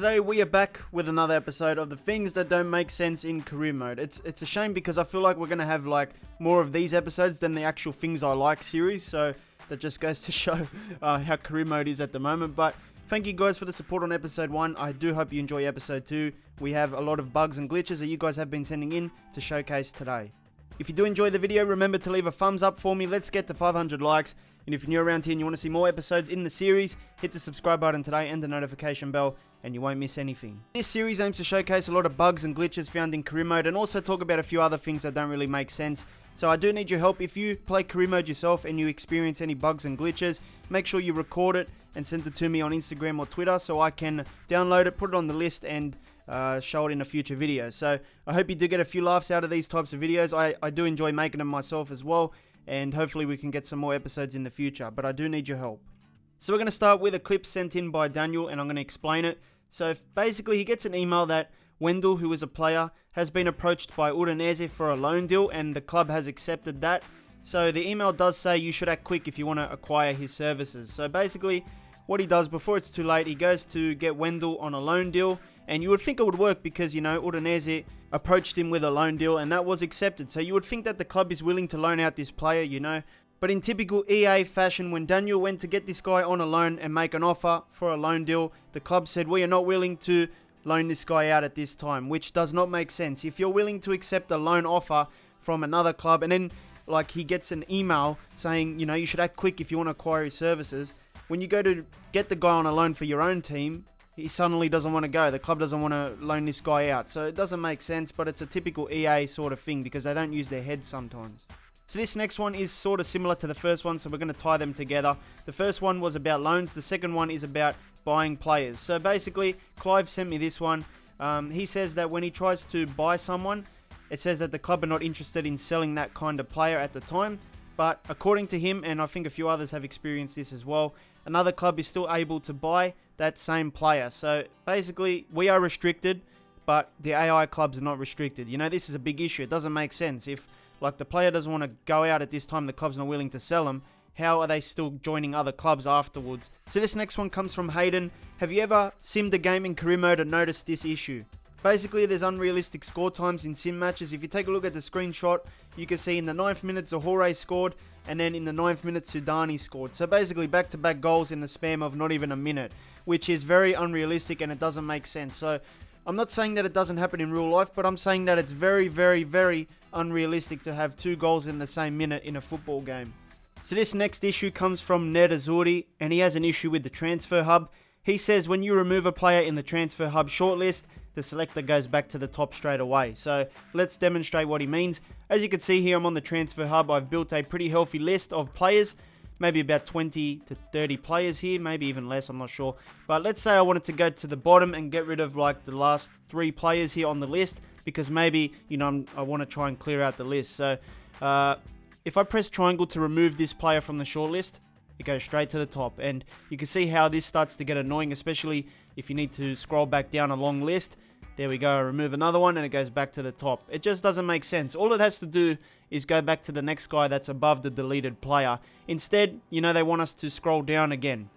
Today we are back with another episode of the things that don't make sense in career mode. It's a shame because I feel like we're going to have like more of these episodes than the actual things I like series, so that just goes to show how career mode is at the moment. But thank you guys for the support on episode 1. I do hope you enjoy episode 2. We have a lot of bugs and glitches that you guys have been sending in to showcase today. If you do enjoy the video, remember to leave a thumbs up for me. Let's get to 500 likes. And if you're new around here and you want to see more episodes in the series, hit the subscribe button today and the notification bell, and you won't miss anything. This series aims to showcase a lot of bugs and glitches found in career mode and also talk about a few other things that don't really make sense. So I do need your help. If you play career mode yourself and you experience any bugs and glitches, make sure you record it and send it to me on Instagram or Twitter so I can download it, put it on the list, and show it in a future video. So I hope you do get a few laughs out of these types of videos. I do enjoy making them myself as well, and hopefully we can get some more episodes in the future, but I do need your help. So we're going to start with a clip sent in by Daniel, and I'm going to explain it. So basically he gets an email that Wendell, who is a player, has been approached by Udinese for a loan deal, and the club has accepted that. So the email does say you should act quick if you want to acquire his services. So basically what he does before it's too late, he goes to get Wendell on a loan deal, and you would think it would work because, you know, Udinese approached him with a loan deal and that was accepted. So you would think that the club is willing to loan out this player, you know. But in typical EA fashion, when Daniel went to get this guy on a loan and make an offer for a loan deal, the club said, we are not willing to loan this guy out at this time, which does not make sense. If you're willing to accept a loan offer from another club and then like he gets an email saying, you know, you should act quick if you want to acquire his services, when you go to get the guy on a loan for your own team, he suddenly doesn't want to go. The club doesn't want to loan this guy out. So it doesn't make sense, but it's a typical EA sort of thing because they don't use their heads sometimes. So this next one is sort of similar to the first one, so we're going to tie them together. The first one was about loans. The second one is about buying players. So basically, Clive sent me this one. He says that when he tries to buy someone, it says that the club are not interested in selling that kind of player at the time. But according to him, and I think a few others have experienced this as well, another club is still able to buy that same player. So basically, we are restricted, but the AI clubs are not restricted. You know, this is a big issue. It doesn't make sense. If like the player doesn't want to go out at this time, the club's not willing to sell him, how are they still joining other clubs afterwards? So this next one comes from Hayden. Have you ever simmed a game in career mode and noticed this issue? Basically, there's unrealistic score times in sim matches. If you take a look at the screenshot, you can see in the 9th minute Zahore scored, and then in the 9th minute Sudani scored. So basically back-to-back goals in the span of not even a minute, which is very unrealistic and it doesn't make sense. So I'm not saying that it doesn't happen in real life, but I'm saying that it's very, very, very unrealistic to have 2 goals in the same minute in a football game. So this next issue comes from Ned Azuri, and he has an issue with the transfer hub. He says when you remove a player in the transfer hub shortlist, the selector goes back to the top straight away. So let's demonstrate what he means. As you can see here, I'm on the transfer hub. I've built a pretty healthy list of players, maybe about 20 to 30 players here, maybe even less, I'm not sure. But let's say I wanted to go to the bottom and get rid of like the last 3 players here on the list, because maybe, you know, I want to try and clear out the list. So if I press triangle to remove this player from the shortlist, it goes straight to the top, and you can see how this starts to get annoying, especially if you need to scroll back down a long list. There we go, remove another one and it goes back to the top. It just doesn't make sense. All it has to do is go back to the next guy that's above the deleted player. Instead, you know, they want us to scroll down again.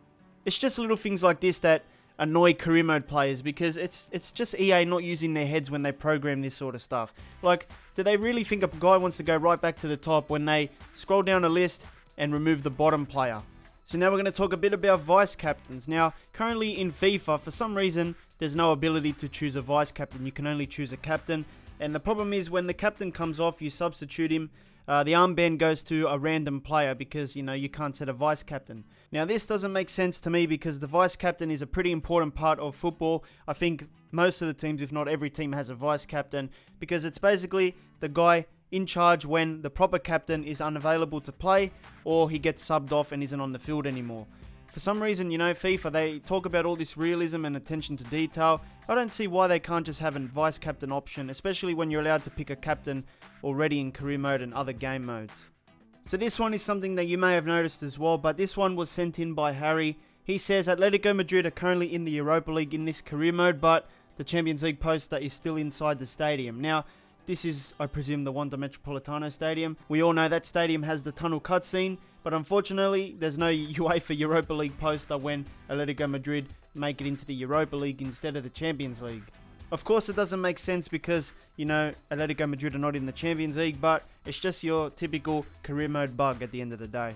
It's just little things like this that annoy career mode players, because it's just EA not using their heads when they program this sort of stuff. Like, do they really think a guy wants to go right back to the top when they scroll down a list and remove the bottom player? So now we're going to talk a bit about vice captains. Now, currently in FIFA, for some reason, there's no ability to choose a vice captain. You can only choose a captain. And the problem is when the captain comes off, you substitute him, the armband goes to a random player because, you know, you can't set a vice captain. Now, this doesn't make sense to me because the vice captain is a pretty important part of football. I think most of the teams, if not every team, has a vice captain because it's basically the guy in charge when the proper captain is unavailable to play or he gets subbed off and isn't on the field anymore. For some reason, you know, FIFA, they talk about all this realism and attention to detail. I don't see why they can't just have a vice captain option, especially when you're allowed to pick a captain already in career mode and other game modes. So this one is something that you may have noticed as well, but this one was sent in by Harry. He says Atletico Madrid are currently in the Europa League in this career mode, but the Champions League poster is still inside the stadium. Now, this is, I presume, the Wanda Metropolitano Stadium. We all know that stadium has the tunnel cutscene, but unfortunately, there's no UEFA Europa League poster when Atletico Madrid make it into the Europa League instead of the Champions League. Of course, it doesn't make sense because, Atletico Madrid are not in the Champions League, but it's just your typical career mode bug at the end of the day.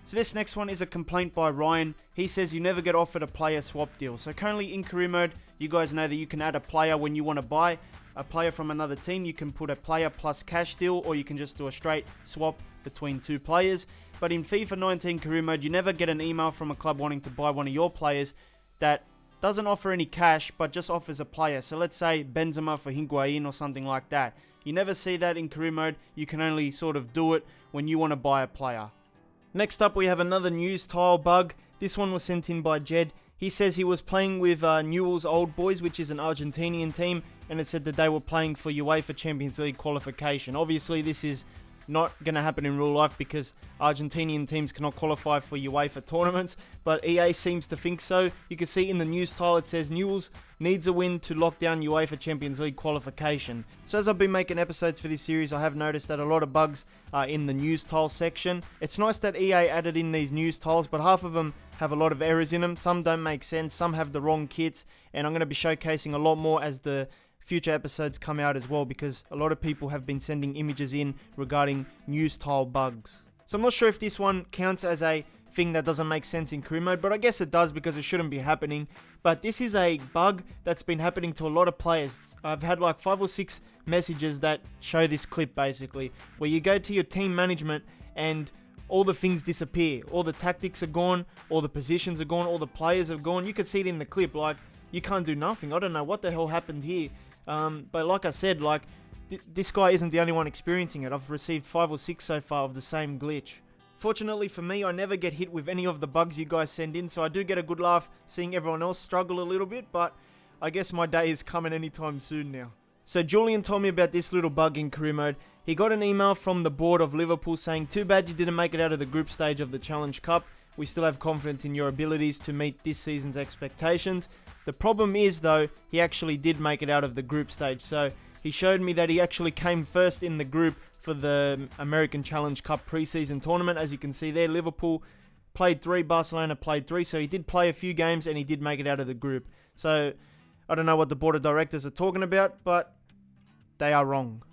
So this next one is a complaint by Ryan. He says you never get offered a player swap deal. So currently in career mode, you guys know that you can add a player when you want to buy a player from another team. You can put a player plus cash deal, or you can just do a straight swap between two players. But in FIFA 19 career mode, you never get an email from a club wanting to buy one of your players that doesn't offer any cash, but just offers a player. So let's say Benzema for Higuain or something like that. You never see that in career mode. You can only sort of do it when you want to buy a player. Next up, we have another news tile bug. This one was sent in by Jed. He says he was playing with Newell's Old Boys, which is an Argentinian team, and it said that they were playing for UEFA Champions League qualification. Obviously, this is not going to happen in real life because Argentinian teams cannot qualify for UEFA tournaments, but EA seems to think so. You can see in the news tile it says Newell's needs a win to lock down UEFA Champions League qualification. So as I've been making episodes for this series, I have noticed that a lot of bugs are in the news tile section. It's nice that EA added in these news tiles, but half of them have a lot of errors in them. Some don't make sense, some have the wrong kits, and I'm going to be showcasing a lot more as the future episodes come out as well, because a lot of people have been sending images in regarding news tile bugs. So I'm not sure if this one counts as a thing that doesn't make sense in career mode, but I guess it does because it shouldn't be happening. But this is a bug that's been happening to a lot of players. I've had like 5 or 6 messages that show this clip basically, where you go to your team management and all the things disappear. All the tactics are gone, all the positions are gone, all the players are gone. You can see it in the clip, like you can't do nothing. I don't know what the hell happened here. But like I said, this guy isn't the only one experiencing it. I've received 5 or 6 so far of the same glitch. Fortunately for me, I never get hit with any of the bugs you guys send in, so I do get a good laugh seeing everyone else struggle a little bit, but I guess my day is coming anytime soon now. So Julian told me about this little bug in career mode. He got an email from the board of Liverpool saying, "Too bad you didn't make it out of the group stage of the Challenge Cup. We still have confidence in your abilities to meet this season's expectations." The problem is though, he actually did make it out of the group stage. So he showed me that he actually came first in the group for the American Challenge Cup preseason tournament. As you can see there, Liverpool played 3, Barcelona played 3. So he did play a few games and he did make it out of the group. So I don't know what the board of directors are talking about, but they are wrong.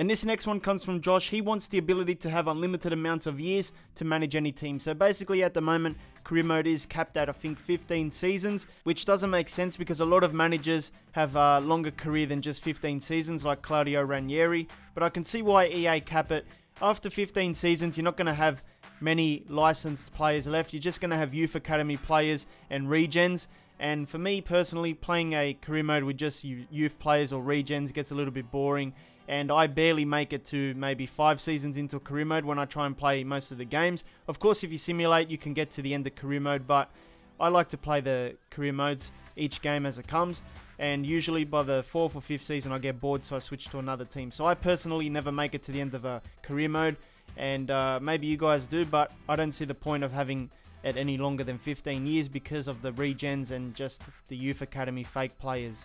And this next one comes from Josh. He wants the ability to have unlimited amounts of years to manage any team. So basically at the moment, career mode is capped at I think 15 seasons, which doesn't make sense because a lot of managers have a longer career than just 15 seasons, like Claudio Ranieri. But I can see why EA cap it. After 15 seasons, you're not going to have many licensed players left. You're just going to have youth academy players and regens. And for me personally, playing a career mode with just youth players or regens gets a little bit boring. And I barely make it to maybe 5 seasons into career mode when I try and play most of the games. Of course, if you simulate, you can get to the end of career mode, but I like to play the career modes each game as it comes. And usually by the 4th or 5th season, I get bored, so I switch to another team. So I personally never make it to the end of a career mode, and maybe you guys do, but I don't see the point of having it any longer than 15 years because of the regens and just the youth academy fake players.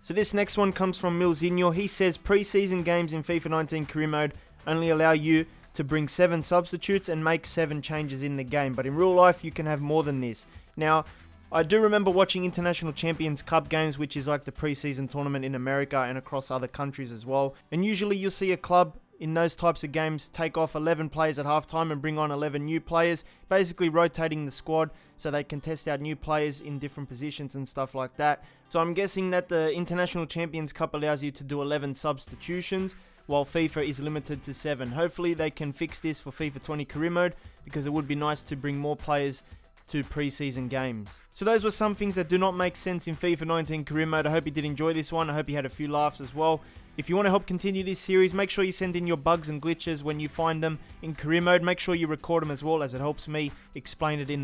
So this next one comes from Milzinho. He says preseason games in FIFA 19 career mode only allow you to bring 7 substitutes and make 7 changes in the game, but in real life you can have more than this. Now, I do remember watching International Champions Cup games, which is like the preseason tournament in America and across other countries as well, and usually you'll see a club in those types of games take off 11 players at halftime and bring on 11 new players, basically rotating the squad so they can test out new players in different positions and stuff like that. So I'm guessing that the International Champions Cup allows you to do 11 substitutions, while FIFA is limited to 7. Hopefully they can fix this for FIFA 20 career mode, because it would be nice to bring more players to preseason games. So those were some things that do not make sense in FIFA 19 career mode. I hope you did enjoy this one. I hope you had a few laughs as well. If you want to help continue this series, make sure you send in your bugs and glitches when you find them in career mode. Make sure you record them as well, as it helps me explain it in